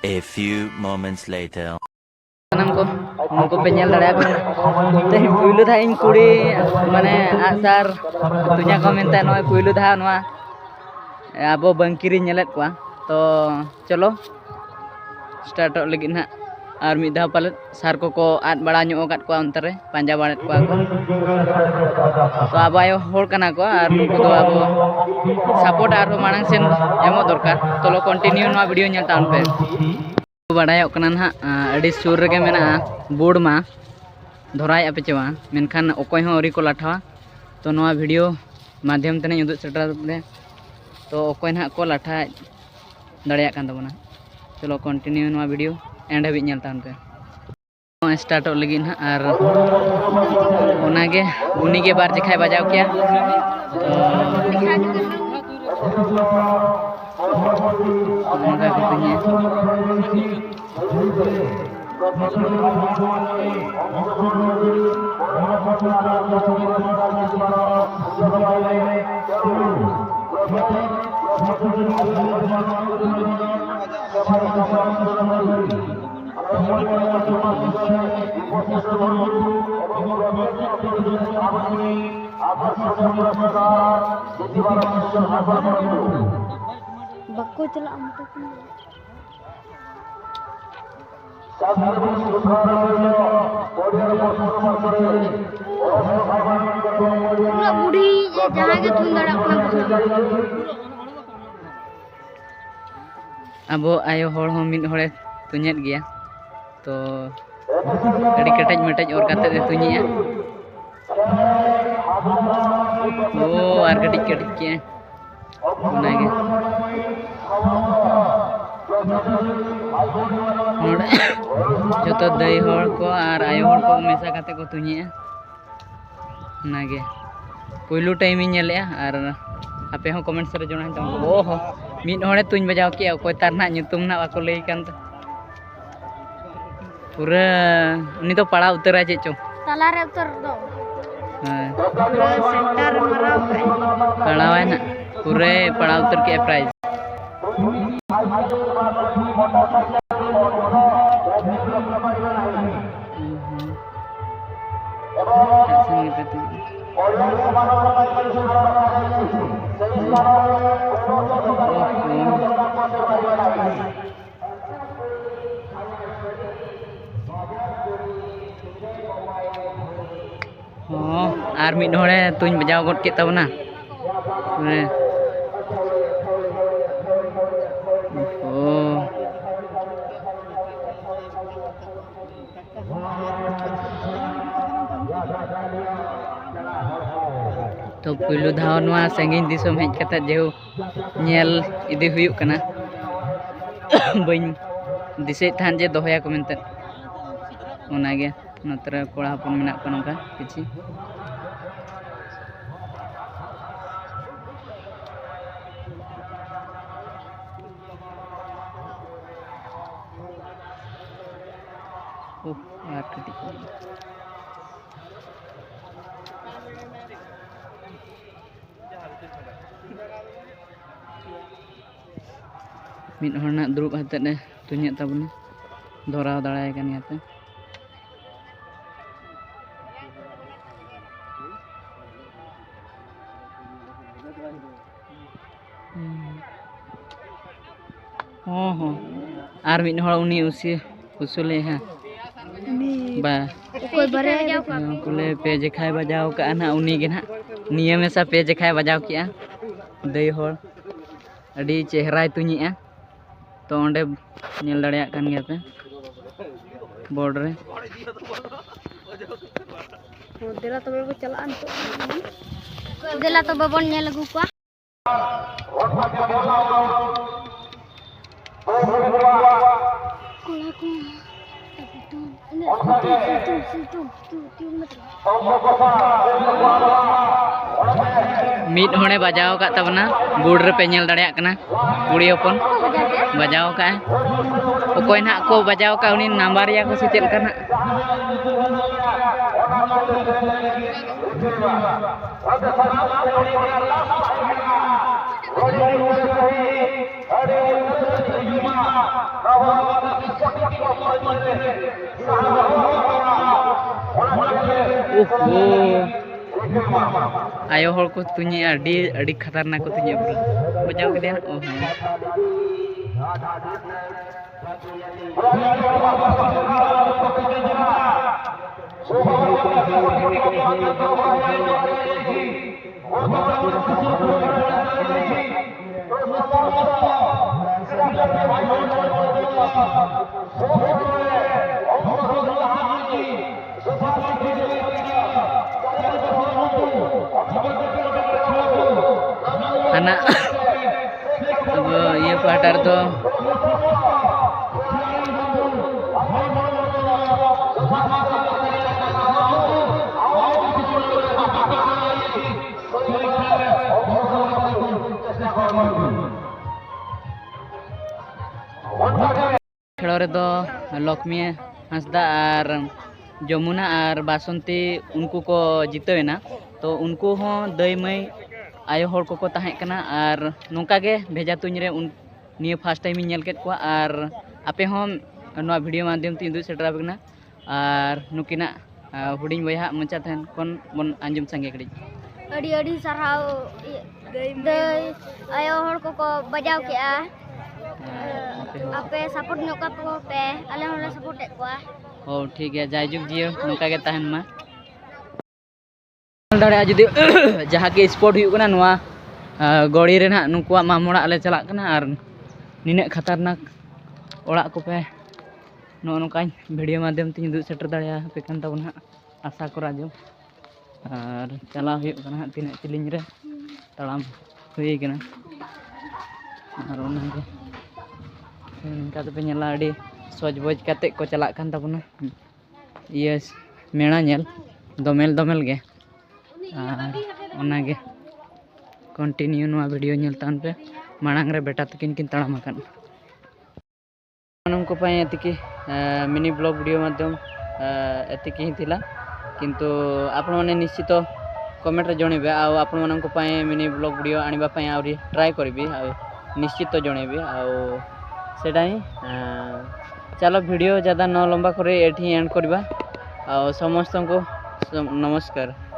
A few moments later. उनको panel दाड़ा को ते पुइलु धा इन कुड़ी माने आसार तुnya को मेनता नय पुइलु धा नवा आबो बंकिरी नेलेत को तो चलो स्टार्ट लगी ना और मिद धा पाले सार को आद बड़ा ᱧᱚᱜ ᱟᱠᱟᱫ ᱠᱚᱣᱟ ᱚᱱᱛᱮ ᱨᱮ ᱯᱟᱸᱡᱟ ᱵᱟᱲᱟᱭᱮᱫ ᱠᱚᱣᱟ ᱠᱚ तो ᱟᱵᱚ ᱟᱭᱳ ᱦᱚᱲ ᱠᱟᱱᱟ ᱠᱚ ᱟᱨ ᱱᱩᱠᱩ ᱫᱚ ᱟᱵᱚ ᱥᱟᱯᱳᱨᱴ ᱟᱨ ᱢᱟᱲᱟᱝ ᱥᱮᱱ ᱮᱢᱚᱜ ᱫᱚᱨᱠᱟর चलो कंटिन्यू ᱱᱚᱣᱟ ᱵᱷᱤᱰᱤᱭᱳ ᱧᱮᱞ ᱛᱟᱵᱚᱱ ᱯᱮ बाड़ायोग कना ना अड़ी सुर रेगे मेना बोर्ड मा धराय पे चवा मेनखान अकय हो अरी को लाठावा तो नवा वीडियो माध्यम तने उदुग सेटर दे तो अकय ना को लाठा दाड़िया कान तबना चलो कंटिन्यू नवा वीडियो एंड हबी नेल तान पे स्टार्ट लगी ना और ओनागे उनी के बार जखाय बजाव किया बक्को चला बुढ़ी जहाँ के तुम दड़ा अब आयो होड़ हो मिद होड़े तुñet गया तो अड़ी कटज मटज और काते दे तुñिया ओ आर कटिज कटिज के ओनागे नोड़े जतो दई होड़ को और आयो होड़ को मेसा काते को तुñिया नागे पुइलू टाइम इन नेलेया और आपे हो कमेंट्स रे जोना तम ओहो मिद होड़े तुñ बजाव के कोई तार ना nyutum ना बाको लई कान तो पूरा उनी तो पड़ा उतरा चे चो तला रे उतर दो सेंटर पड़ा है ना पूरे पड़ा उतर के प्राइस आर मिड होड़े तुñ बजाव गट के तबना तो पुलू धाव नवा संगीन दिसम हेज कता जेहु नेल इदि हुयुक कना बइन दिसे थान जे दोहया को मेनते ओनागे नतरे कोड़ा हपन मेना को नका किछि मिद होना दुरुब हते ने तुñet ताबना धराव दाड़ाय कान याते हाँ आर मिद होड़ उनी उसी उसूले है बा कोई बरे कुले पे जखाय बजाव का ना उनी गे ना नियम सा पे जखाय बजाव किया दई होड़ अड़ी चेहरा तुñिया तो ओंडे नेल दाड़िया कान गया पे बोर्ड रे देला तो को चला देला तो बबन ने लगू को मिद होने बजाव का तबना बोर्ड रे पे नेल दाड़िया कना कुड़ी हपन बजाव का अकोय ना को बजाव का उनी नंबर या को से चेल कना Aduh, ओहो आयो हर को तुझे अड़ी खतरनाक को तुझे पूरा बचाव के दिया ओहो anak ये पार्टर तो खेलो रे तो लक्ष्मी हंसदा और जमुना और बासंती उनको को जीतेना तो उनको हों दई मई आयो हर को तहें कना और नोंका गे भेजा तुኝ रे उन निये फर्स्ट टाइम ᱧᱮᱞ केत को और आपे हों नोआ वीडियो माध्यम ते उदुग सेटरा बेना और नुकिना हुडिंग बयहा मचा थेन कोन बन आंजम संगे कड़ी अड़ी अड़ी सरहाव दई आयो हर को बजाव के आपे सपोर्ट नोका पे आले होले सपोर्ट को ओ ठीक है जायजुग जियो नोका गे तहन मा दाड़े जुदी जहाँ के स्पॉट हुई नोआ गड़ी रे ना नुकुआ मामोड़ा आले चला कना और निने खतरनाक ओड़ा को पे नो नोका वीडियो माध्यम ते उदुग सेटर दाड़े पे कान ताबोन आशा करा जो और चला हुई कना तिने चिलिंग रे तड़ाम हुई कना और ओनागे इनका तो पे नेला अड़ी सोच बोझ काते को चला कान ताबोन ये मेणा नेल दोमेल दोमेल गे ओनागे कंटिन्यू नोआ वीडियो नेल तान पे मांग रे बेटा तकिन किन तड़ाम आकान उनको पाए एतिकी मिनी ब्लॉग वीडियो माध्यम एतिकी ही थिला किंतु आपण माने निश्चित कमेंट रे जणेबे आ आपण मानन को पाए मिनी ब्लॉग वीडियो आनिबा पाए आउरी ट्राई करबी आ निश्चित जणेबी आ सेटा ही चलो वीडियो ज़्यादा न लंबा करे एठी एंड करबा आ समस्त को नमस्कार।